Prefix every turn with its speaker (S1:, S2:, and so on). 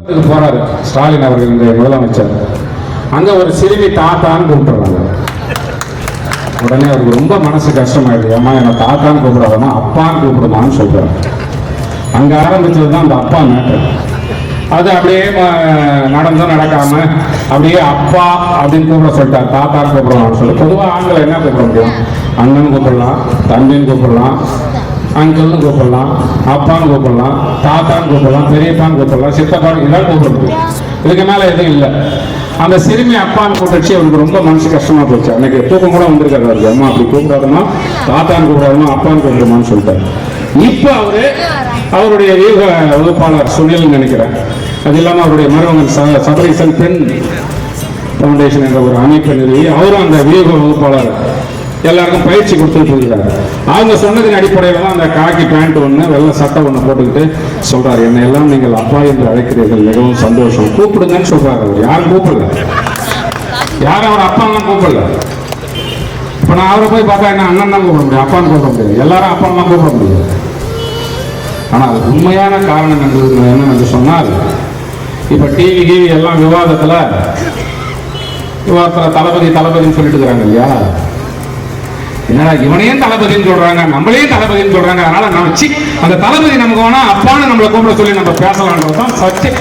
S1: போறாரு ஸ்டாலின் அவர்கள், இந்த முதலமைச்சர். அங்க ஒரு சிறுமி தாத்தான்னு கூப்பிடுறாங்க. உடனே அவருக்கு ரொம்ப மனசு கஷ்டமாயிடுது. அம்மா என்ன தாத்தான்னு கூப்பிடாதம்மா அப்பான்னு கூப்பிடுமான்னு சொல்றாரு. அங்க ஆரம்பிச்சதுதான் அந்த அப்பா மேட்டர். அது அப்படியே நடந்தும் நடக்காம அப்படியே அப்பா அப்படின்னு கூப்பிட சொல்லிட்டார். தாத்தான்னு கூப்பிடலாம்னு சொல்லி பொதுவாக ஆண்களை என்ன கூப்பிட முடியும்? அண்ணன் கூப்பிடலாம், தம்பின்னு கூப்பிடலாம், அங்கிள்னு கூப்பிடலாம், அப்பான்னு கூப்பிடலாம், தாத்தான்னு கூப்பிடலாம், பெரியப்பான்னு கூப்பிடலாம், சித்தப்பான்னு இதெல்லாம் கூப்பிட முடியும். இதுக்கு மேல எதுவும் இல்லை. அந்த சிறுமி அப்பான்னு கூப்பிடுச்சு. அவருக்கு ரொம்ப மனசு கஷ்டமா போச்சு. அன்னைக்கு தூக்கம் கூட வந்திருக்காரு அவருக்கு. அம்மா அப்படி கூப்பிடாதமா, தாத்தான்னு கூப்பிடாதமா, அப்பான்னு கூப்பிடுமான்னு சொல்லிட்டாரு. இப்ப அவருடைய ஈக வகுப்பாளர் சுனில் நினைக்கிறேன், அது இல்லாம அவருடைய மருமகன் சபரீசன் பெண் பவுண்டேஷன் என்ற ஒரு அமைப்பை நிறுவி அவரும் அந்த வியூக வகுப்பாளர் எல்லாருக்கும் பயிற்சி கொடுத்துட்டு இருக்கிறாரு. அவங்க சொன்னதின் அடிப்படையில் தான் அந்த காக்கி பேண்ட் ஒன்று வெள்ளை சட்டை ஒன்று போட்டுக்கிட்டு சொல்றாரு, என்னை எல்லாம் நீங்கள் அப்பா என்று அழைக்கிறீர்கள், மிகவும் சந்தோஷம், கூப்பிடுங்கன்னு சொல்றாரு. அவர் யாரும் கூப்பிடல, யாரும் அவர் அப்பான்னு கூப்பிடல. இப்ப நான் அவரை போய் பார்த்தா என்ன அண்ணன் தான் கூப்பிட முடியும், அப்பான்னு கூப்பிட முடியாது, எல்லாரும் அப்பான்னு தான் கூப்பிட முடியாது. ஆனா அது உண்மையான காரணம் என்னன்னு சொன்னால், இப்ப டிவி எல்லாம் விவாதத்துல தளபதின்னு சொல்லிட்டு இருக்கிறாங்க இல்லையா? என்னடா இவனையும் தளபதின்னு சொல்றாங்க, நம்மளையும் தளபதின்னு சொல்றாங்க, அதனால நம்ம அந்த தளபதி நமக்கு வேணா அப்பான்னு நம்மளை கூப்பிட சொல்லி நம்ம பேசலாம்ன்றதுதான் சத்தியம்.